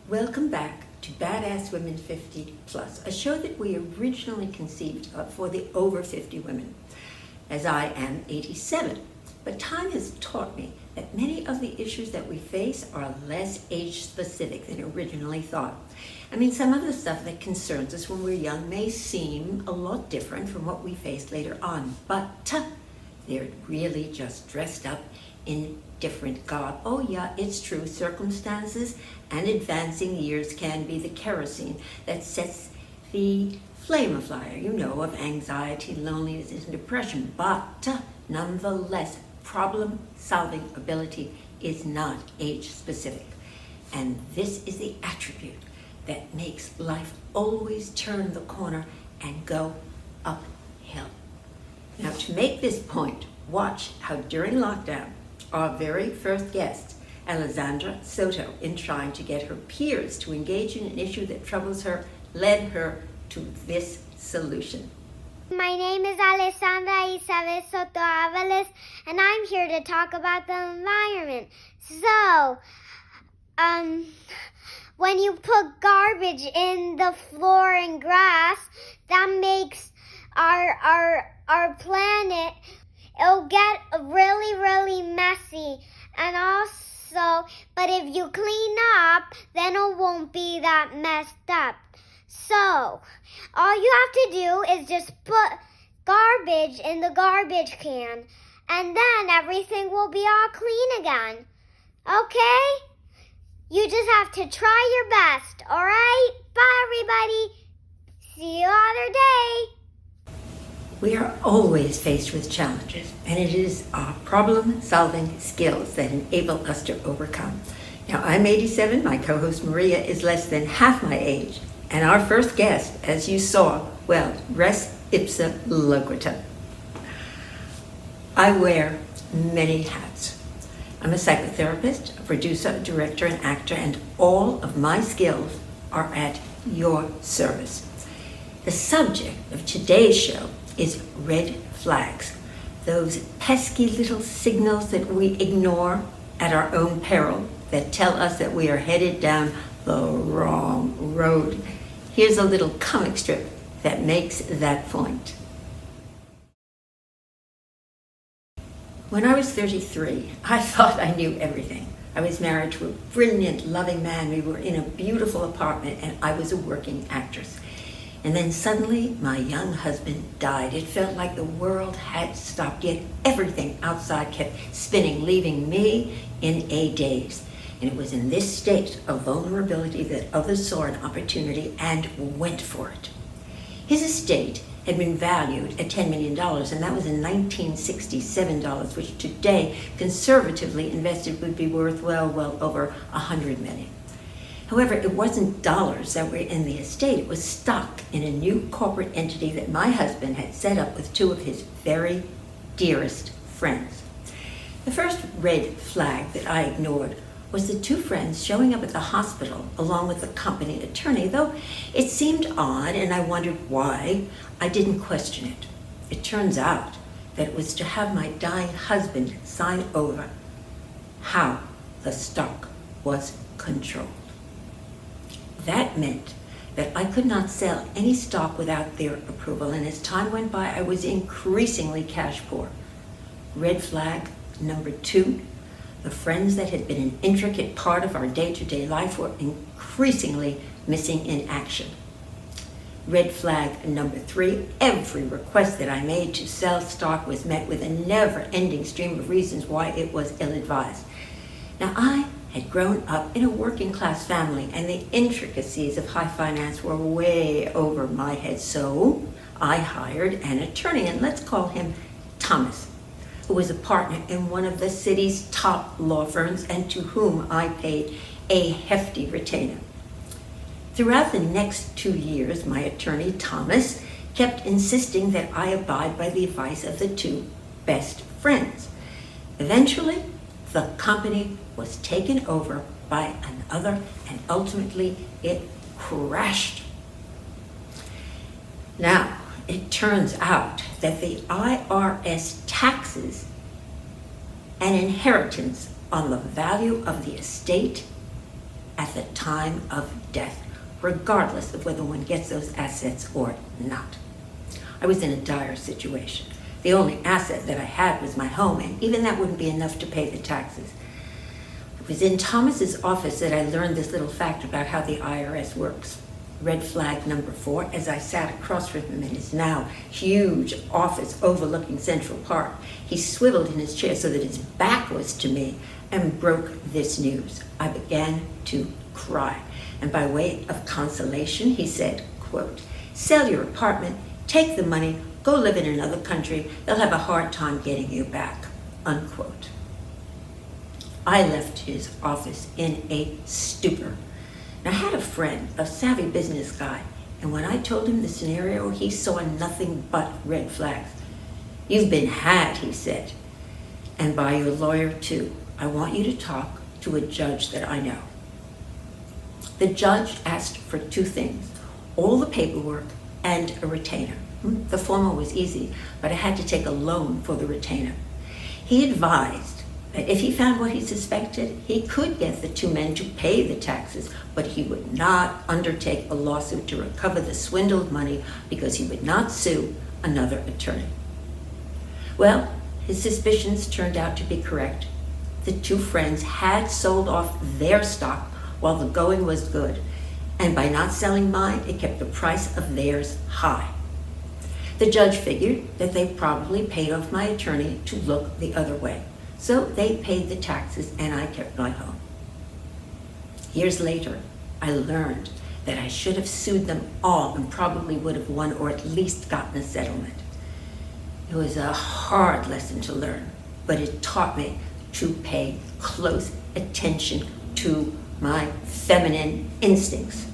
Welcome back to Badass Women 50 Plus, a show that we originally conceived of for the over 50 women, as I am 87. But time has taught me that many of the issues that we face are less age-specific than originally thought. I mean, some of the stuff that concerns us when we're young may seem a lot different from what we face later on, but they're really just dressed up in different garb. Oh yeah, it's true, circumstances and advancing years can be the kerosene that sets the flame afire, of anxiety, loneliness, and depression. But nonetheless, problem-solving ability is not age-specific. And this is the attribute that makes life always turn the corner and go uphill. Now, to make this point, watch how during lockdown, our very first guest, Alessandra Soto, in trying to get her peers to engage in an issue that troubles her, led her to this solution. My name is Alessandra Isabel Soto Avalos, and I'm here to talk about the environment. So, when you put garbage in the floor and grass, that makes our planet, it'll get really, really messy. And also, but if you clean up, then it won't be that messed up. So, all you have to do is just put garbage in the garbage can, and then everything will be all clean again. Okay? You just have to try your best, alright? Bye, everybody. See you other day. We are always faced with challenges, and it is our problem-solving skills that enable us to overcome. Now, I'm 87, my co-host Maria is less than half my age, and our first guest, as you saw, well, res ipsa loquitur. I wear many hats. I'm a psychotherapist, a producer, a director, an actor, and all of my skills are at your service. The subject of today's show is red flags, those pesky little signals that we ignore at our own peril that tell us that we are headed down the wrong road. Here's a little comic strip that makes that point. When I was 33, I thought I knew everything. I was married to a brilliant, loving man. We were in a beautiful apartment, and I was a working actress. And then suddenly, my young husband died. It felt like the world had stopped, yet everything outside kept spinning, leaving me in a daze. And it was in this state of vulnerability that others saw an opportunity and went for it. His estate had been valued at $10 million, and that was in 1967 dollars, which today, conservatively invested, would be worth well over $100 million. However, it wasn't dollars that were in the estate. It was stock in a new corporate entity that my husband had set up with two of his very dearest friends. The first red flag that I ignored was the two friends showing up at the hospital along with the company attorney, though it seemed odd and I wondered why. I didn't question it. It turns out that it was to have my dying husband sign over how the stock was controlled. That meant that I could not sell any stock without their approval, and as time went by, I was increasingly cash poor. Red flag number 2, the friends that had been an intricate part of our day-to-day life were increasingly missing in action. Red flag number 3, every request that I made to sell stock was met with a never-ending stream of reasons why it was ill-advised. Now, I had grown up in a working-class family, and the intricacies of high finance were way over my head, so I hired an attorney, and let's call him Thomas, who was a partner in one of the city's top law firms and to whom I paid a hefty retainer. Throughout the next 2 years, my attorney, Thomas, kept insisting that I abide by the advice of the two best friends. Eventually, the company was taken over by another, and ultimately it crashed. Now, it turns out that the IRS taxes an inheritance on the value of the estate at the time of death, regardless of whether one gets those assets or not. I was in a dire situation. The only asset that I had was my home, and even that wouldn't be enough to pay the taxes. It was in Thomas's office that I learned this little fact about how the IRS works. Red flag number 4, as I sat across from him in his now huge office overlooking Central Park. He swiveled in his chair so that his back was to me and broke this news. I began to cry, and by way of consolation, he said, quote, "Sell your apartment, take the money, go live in another country. They'll have a hard time getting you back," unquote. I left his office in a stupor. I had a friend, a savvy business guy, and when I told him the scenario, he saw nothing but red flags. "You've been had," he said, "and by your lawyer too. I want you to talk to a judge that I know." The judge asked for 2 things, all the paperwork and a retainer. The former was easy, but I had to take a loan for the retainer. He advised that if he found what he suspected, he could get the 2 men to pay the taxes, but he would not undertake a lawsuit to recover the swindled money because he would not sue another attorney. Well, his suspicions turned out to be correct. The 2 friends had sold off their stock while the going was good, and by not selling mine, it kept the price of theirs high. The judge figured that they probably paid off my attorney to look the other way. So they paid the taxes and I kept my home. Years later, I learned that I should have sued them all and probably would have won or at least gotten a settlement. It was a hard lesson to learn, but it taught me to pay close attention to my feminine instincts.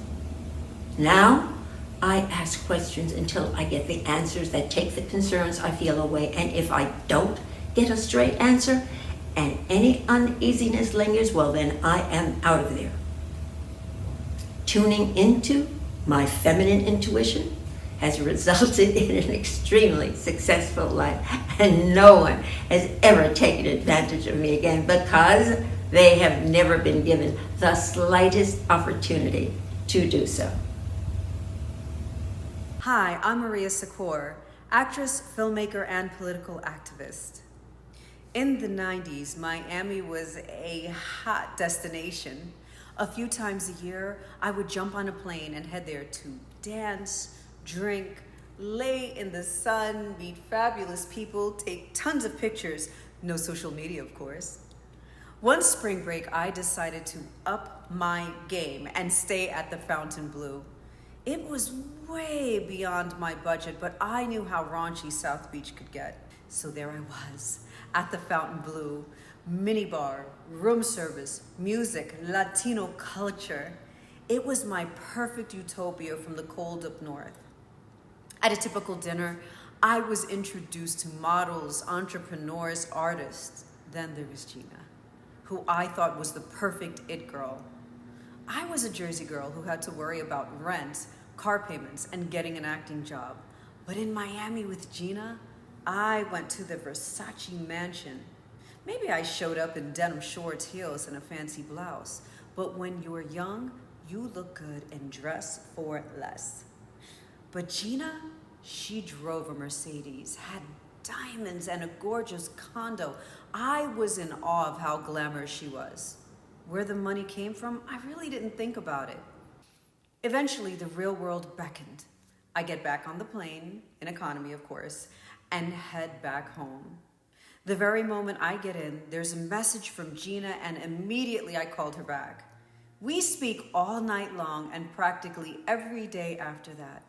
Now, I ask questions until I get the answers that take the concerns I feel away, and if I don't get a straight answer and any uneasiness lingers, well then I am out of there. Tuning into my feminine intuition has resulted in an extremely successful life, and no one has ever taken advantage of me again because they have never been given the slightest opportunity to do so. Hi, I'm Maria Soccor, actress, filmmaker, and political activist. In the 90s, Miami was a hot destination. A few times a year, I would jump on a plane and head there to dance, drink, lay in the sun, meet fabulous people, take tons of pictures. No social media, of course. One spring break, I decided to up my game and stay at the Fontainebleau. It was way beyond my budget, but I knew how raunchy South Beach could get. So there I was, at the Fontainebleau, minibar, room service, music, Latino culture. It was my perfect utopia from the cold up north. At a typical dinner, I was introduced to models, entrepreneurs, artists. Then there was Gina, who I thought was the perfect it girl. I was a Jersey girl who had to worry about rent, car payments, and getting an acting job. But in Miami with Gina, I went to the Versace mansion. Maybe I showed up in denim shorts, heels, and a fancy blouse. But when you're young, you look good and dress for less. But Gina, she drove a Mercedes, had diamonds and a gorgeous condo. I was in awe of how glamorous she was. Where the money came from, I really didn't think about it. Eventually, the real world beckoned. I get back on the plane, in economy of course, and head back home. The very moment I get in, there's a message from Gina, and immediately I called her back. We speak all night long and practically every day after that.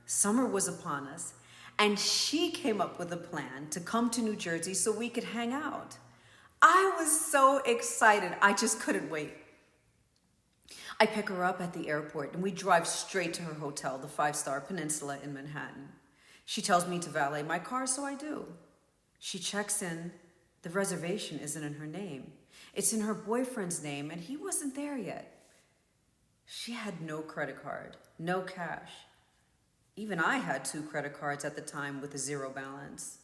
Summer was upon us, and she came up with a plan to come to New Jersey so we could hang out. I was so excited, I just couldn't wait. I pick her up at the airport and we drive straight to her hotel, the 5-star Peninsula in Manhattan. She tells me to valet my car, so I do. She checks in. The reservation isn't in her name. It's in her boyfriend's name, and he wasn't there yet. She had no credit card, no cash. Even I had 2 credit cards at the time with a 0 balance.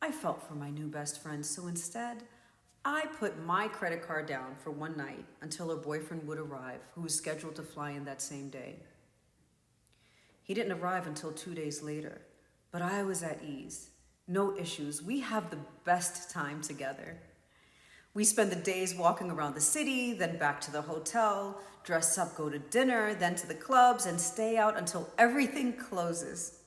I felt for my new best friend, so instead, I put my credit card down for one night until her boyfriend would arrive, who was scheduled to fly in that same day. He didn't arrive until 2 days later, but I was at ease. No issues. We have the best time together. We spend the days walking around the city, then back to the hotel, dress up, go to dinner, then to the clubs, and stay out until everything closes.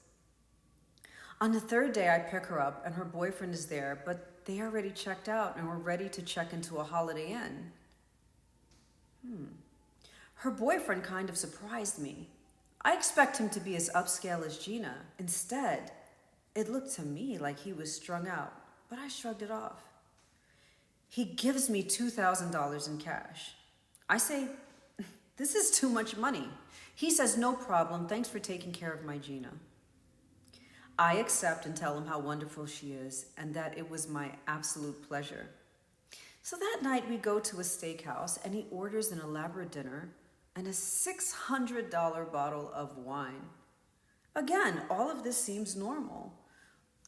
On the third day, I pick her up, and her boyfriend is there, but they already checked out and were ready to check into a Holiday Inn. Her boyfriend kind of surprised me. I expect him to be as upscale as Gina. Instead, it looked to me like he was strung out, but I shrugged it off. He gives me $2,000 in cash. I say, this is too much money. He says, no problem, thanks for taking care of my Gina. I accept and tell him how wonderful she is and that it was my absolute pleasure. So that night we go to a steakhouse and he orders an elaborate dinner and a $600 bottle of wine. Again, all of this seems normal.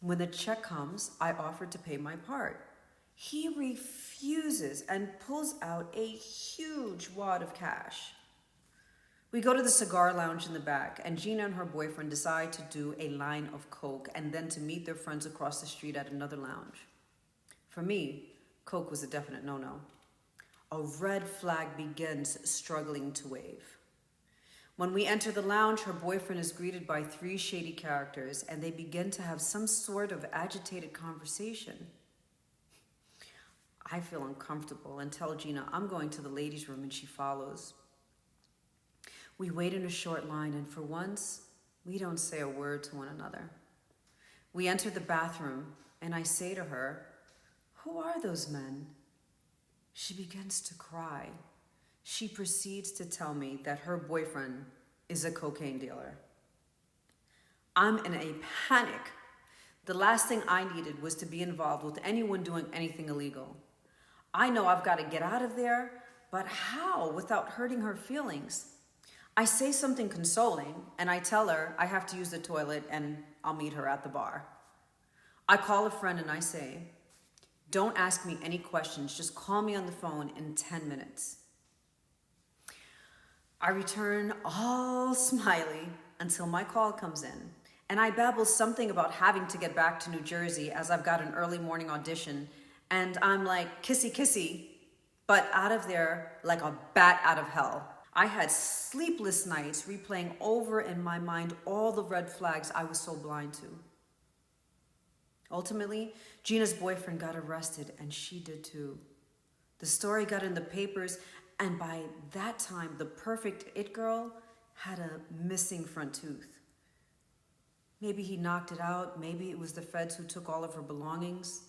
When the check comes, I offer to pay my part. He refuses and pulls out a huge wad of cash. We go to the cigar lounge in the back, and Gina and her boyfriend decide to do a line of coke and then to meet their friends across the street at another lounge. For me, coke was a definite no-no. A red flag begins struggling to wave. When we enter the lounge, her boyfriend is greeted by 3 shady characters, and they begin to have some sort of agitated conversation. I feel uncomfortable and tell Gina I'm going to the ladies' room, and she follows. We wait in a short line, and for once, we don't say a word to one another. We enter the bathroom, and I say to her, "Who are those men?" She begins to cry. She proceeds to tell me that her boyfriend is a cocaine dealer. I'm in a panic. The last thing I needed was to be involved with anyone doing anything illegal. I know I've got to get out of there, but how without hurting her feelings? I say something consoling, and I tell her I have to use the toilet and I'll meet her at the bar. I call a friend and I say, "Don't ask me any questions, just call me on the phone in 10 minutes. I return all smiley until my call comes in, and I babble something about having to get back to New Jersey as I've got an early morning audition, and I'm like, kissy kissy, but out of there like a bat out of hell. I had sleepless nights replaying over in my mind all the red flags I was so blind to. Ultimately, Gina's boyfriend got arrested, and she did too. The story got in the papers, and by that time, the perfect it girl had a missing front tooth. Maybe he knocked it out. Maybe it was the feds who took all of her belongings.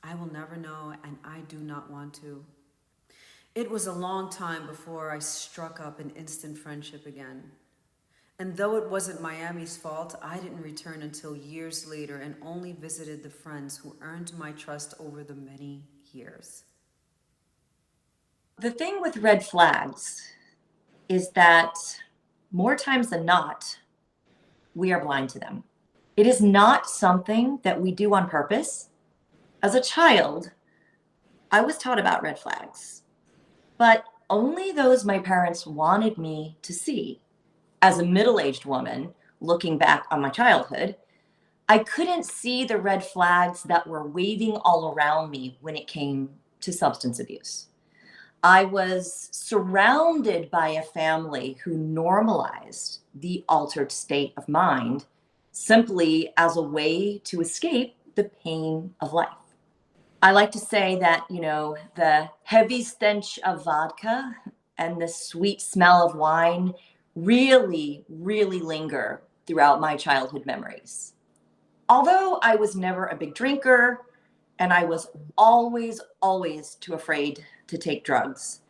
I will never know, and I do not want to. It was a long time before I struck up an instant friendship again. And though it wasn't Miami's fault, I didn't return until years later and only visited the friends who earned my trust over the many years. The thing with red flags is that more times than not, we are blind to them. It is not something that we do on purpose. As a child, I was taught about red flags, but only those my parents wanted me to see. As a middle-aged woman, looking back on my childhood, I couldn't see the red flags that were waving all around me when it came to substance abuse. I was surrounded by a family who normalized the altered state of mind simply as a way to escape the pain of life. I like to say that, the heavy stench of vodka and the sweet smell of wine really, really linger throughout my childhood memories. Although I was never a big drinker, and I was always too afraid to take drugs,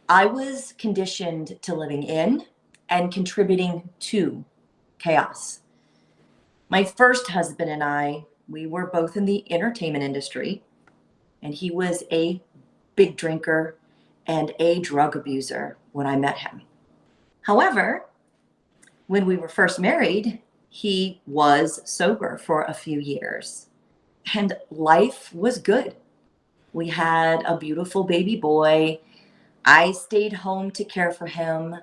I was conditioned to living in and contributing to chaos. My first husband and I, we were both in the entertainment industry, and he was a big drinker and a drug abuser when I met him. However, when we were first married, he was sober for a few years, and life was good. We had a beautiful baby boy. I stayed home to care for him.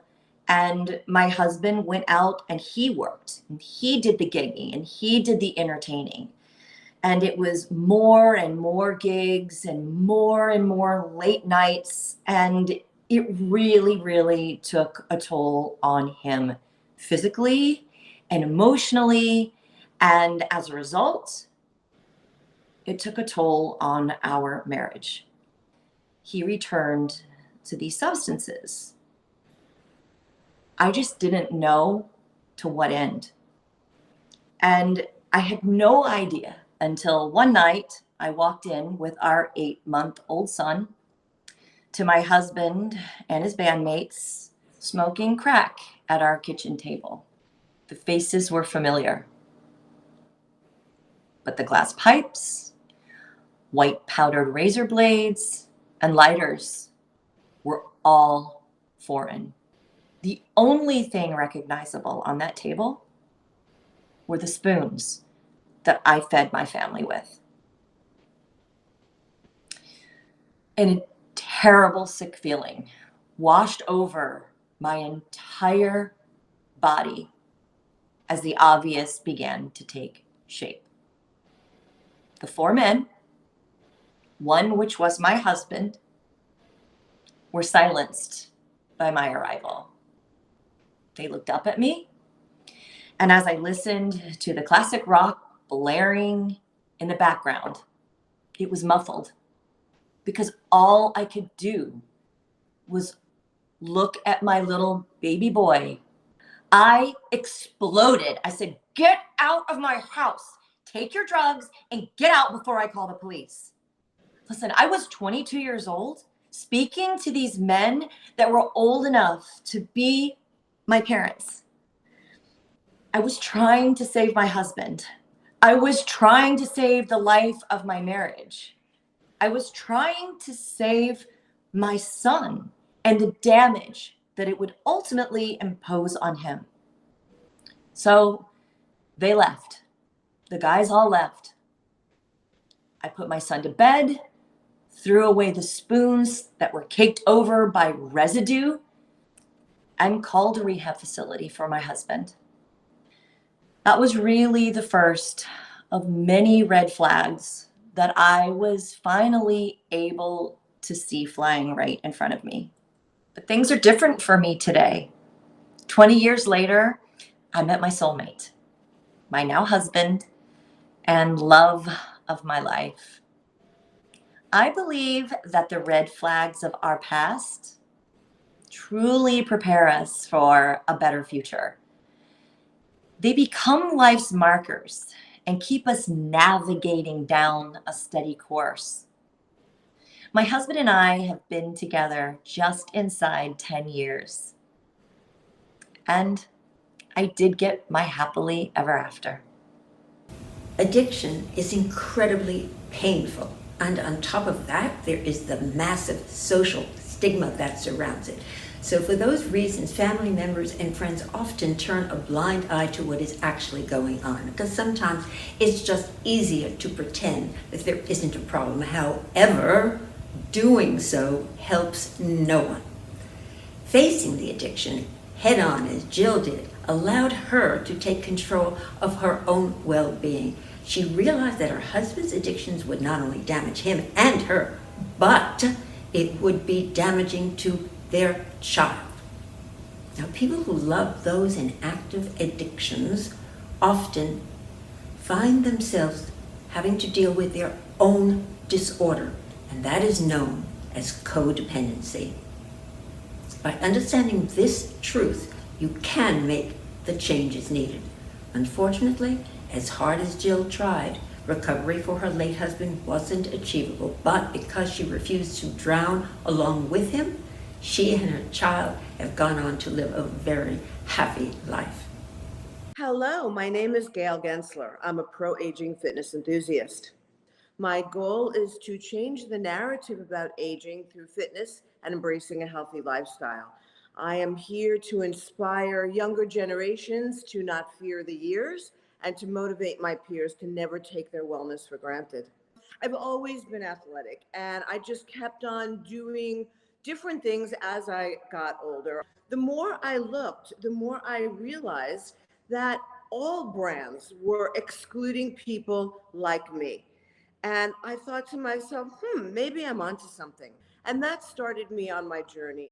And my husband went out and he worked. And he did the gigging and he did the entertaining. And it was more and more gigs and more late nights. And it really, really took a toll on him physically and emotionally. And as a result, it took a toll on our marriage. He returned to these substances. I just didn't know to what end. And I had no idea until one night I walked in with our 8-month-old son to my husband and his bandmates smoking crack at our kitchen table. The faces were familiar, but the glass pipes, white powdered razor blades, and lighters were all foreign. The only thing recognizable on that table were the spoons that I fed my family with. And a terrible, sick feeling washed over my entire body as the obvious began to take shape. The 4 men, one which was my husband, were silenced by my arrival. They looked up at me, and as I listened to the classic rock blaring in the background, it was muffled because all I could do was look at my little baby boy. I exploded. I said, "Get out of my house. Take your drugs and get out before I call the police." Listen, I was 22 years old speaking to these men that were old enough to be my parents. I was trying to save my husband. I was trying to save the life of my marriage. I was trying to save my son and the damage that it would ultimately impose on him. So they left. The guys all left. I put my son to bed, threw away the spoons that were caked over by residue, and called a rehab facility for my husband. That was really the first of many red flags that I was finally able to see flying right in front of me. But things are different for me today. 20 years later, I met my soulmate, my now husband, and love of my life. I believe that the red flags of our past truly prepare us for a better future. They become life's markers and keep us navigating down a steady course. My husband and I have been together just inside 10 years. And I did get my happily ever after. Addiction is incredibly painful. And on top of that, there is the massive social stigma that surrounds it. So for those reasons, family members and friends often turn a blind eye to what is actually going on, because sometimes it's just easier to pretend that there isn't a problem. However, doing so helps no one. Facing the addiction head on, as Jill did, allowed her to take control of her own well-being. She realized that her husband's addictions would not only damage him and her, but it would be damaging to their child. Now, people who love those in active addictions often find themselves having to deal with their own disorder, and that is known as codependency. By understanding this truth, you can make the changes needed. Unfortunately, as hard as Jill tried, recovery for her late husband wasn't achievable, but because she refused to drown along with him, she and her child have gone on to live a very happy life. Hello, my name is Gail Gensler. I'm a pro-aging fitness enthusiast. My goal is to change the narrative about aging through fitness and embracing a healthy lifestyle. I am here to inspire younger generations to not fear the years and to motivate my peers to never take their wellness for granted. I've always been athletic, and I just kept on doing different things as I got older. The more I looked, the more I realized that all brands were excluding people like me. And I thought to myself, maybe I'm onto something. And that started me on my journey.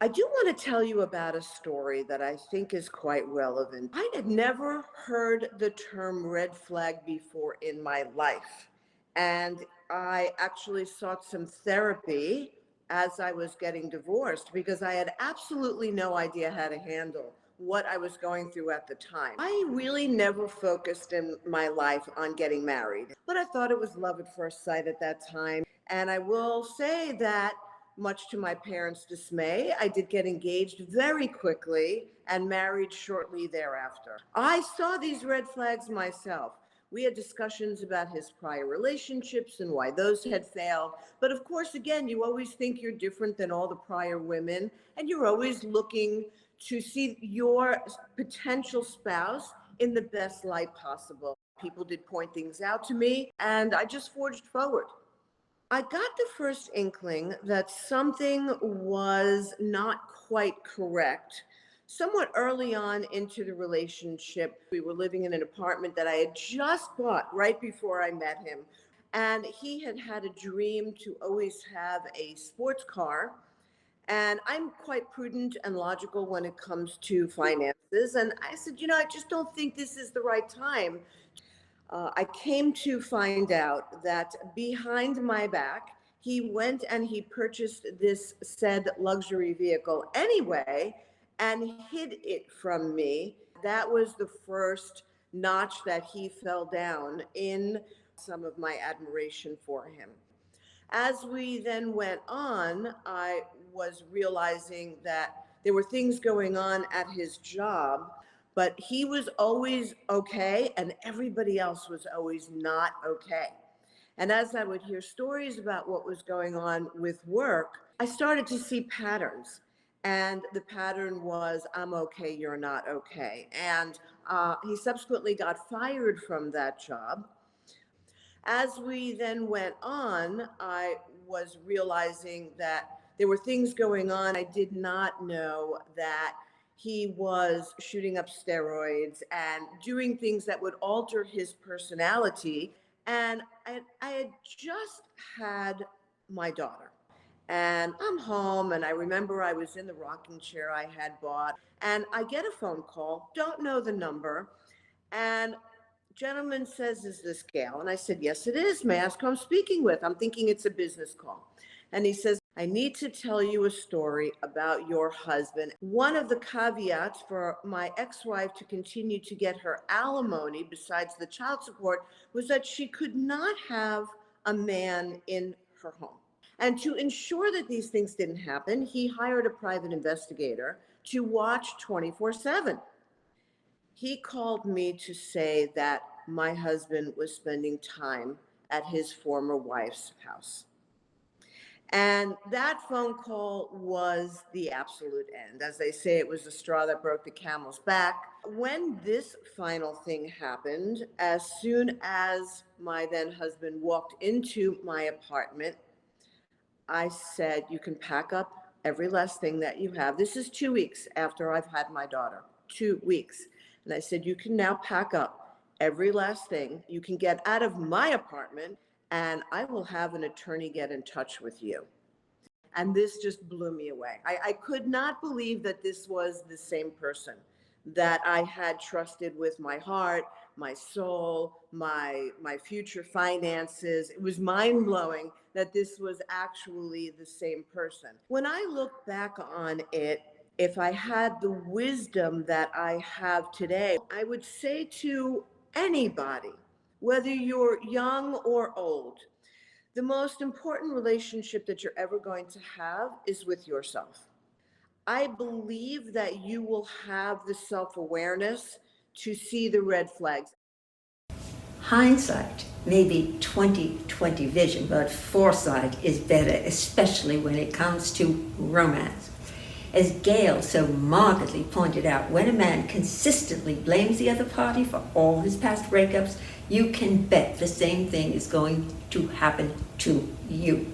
I do want to tell you about a story that I think is quite relevant. I had never heard the term red flag before in my life. And I actually sought some therapy as I was getting divorced because I had absolutely no idea how to handle what I was going through at the time. I really never focused in my life on getting married, but I thought it was love at first sight at that time. And I will say that much to my parents' dismay, I did get engaged very quickly and married shortly thereafter. I saw these red flags myself. We had discussions about his prior relationships and why those had failed. But of course, again, you always think you're different than all the prior women, and you're always looking to see your potential spouse in the best light possible. People did point things out to me, and I just forged forward. I got the first inkling that something was not quite correct somewhat early on into the relationship. We were living in an apartment that I had just bought right before I met him. And he had had a dream to always have a sports car. And I'm quite prudent and logical when it comes to finances. And I said, I just don't think this is the right time. I came to find out that behind my back, he went and he purchased this said luxury vehicle anyway and hid it from me. That was the first notch that he fell down in some of my admiration for him. As we then went on, I was realizing that there were things going on at his job, but he was always okay, and everybody else was always not okay. And as I would hear stories about what was going on with work, I started to see patterns. And the pattern was, I'm okay, you're not okay. And he subsequently got fired from that job. As we then went on, I was realizing that there were things going on. I did not know that he was shooting up steroids and doing things that would alter his personality. And I had just had my daughter. And I'm home, and I remember I was in the rocking chair I had bought, and I get a phone call, don't know the number, and gentleman says, is this Gail? And I said, yes, it is. May I ask who I'm speaking with? I'm thinking it's a business call. And he says, I need to tell you a story about your husband. One of the caveats for my ex-wife to continue to get her alimony besides the child support was that she could not have a man in her home. And to ensure that these things didn't happen, he hired a private investigator to watch 24/7. He called me to say that my husband was spending time at his former wife's house. And that phone call was the absolute end. As they say, it was the straw that broke the camel's back. When this final thing happened, as soon as my then husband walked into my apartment, I said, you can pack up every last thing that you have. This is 2 weeks after I've had my daughter, 2 weeks. And I said, you can now pack up every last thing. You can get out of my apartment, and I will have an attorney get in touch with you. And this just blew me away. I could not believe that this was the same person that I had trusted with my heart, my soul, my future finances. It was mind-blowing that this was actually the same person. When I look back on it, if I had the wisdom that I have today, I would say to anybody, whether you're young or old, the most important relationship that you're ever going to have is with yourself. I believe that you will have the self-awareness to see the red flags. Hindsight may be 20/20 vision, but foresight is better, especially when it comes to romance. As Gail so markedly pointed out, when a man consistently blames the other party for all his past breakups, you can bet the same thing is going to happen to you.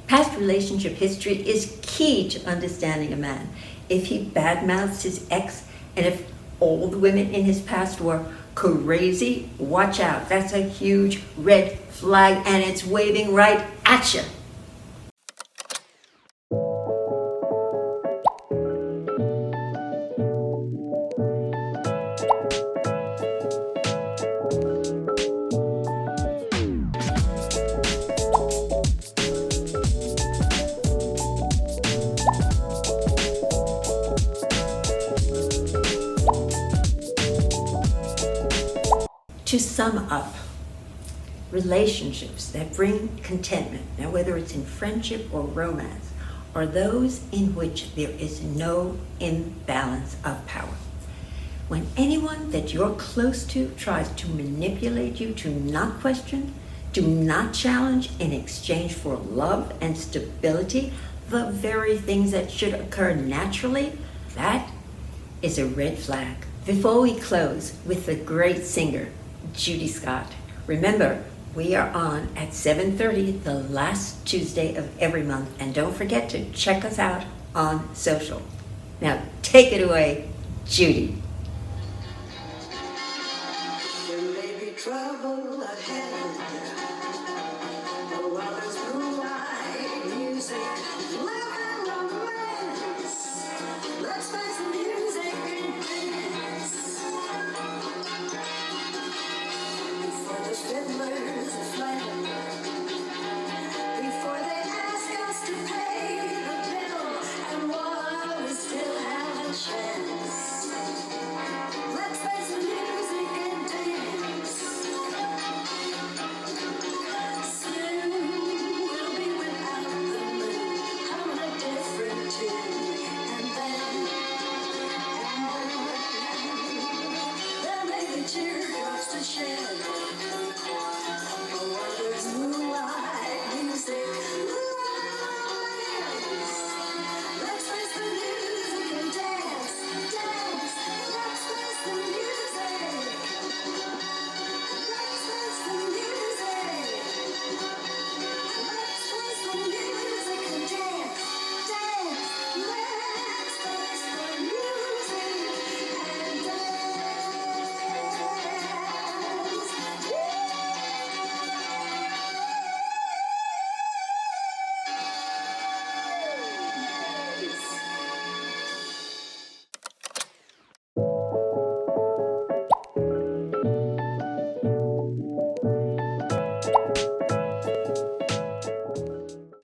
Past relationship history is key to understanding a man. If he badmouths his ex, and if all the women in his past were crazy, watch out. That's a huge red flag, and it's waving right at you. To sum up, relationships that bring contentment, now whether it's in friendship or romance, are those in which there is no imbalance of power. When anyone that you're close to tries to manipulate you to not question, do not challenge in exchange for love and stability, the very things that should occur naturally, that is a red flag. Before we close with the great singer, Judy Scott, remember, we are on at 7:30 the last Tuesday of every month, and don't forget to check us out on social. Now take it away, Judy. There may be trouble ahead, but while there's room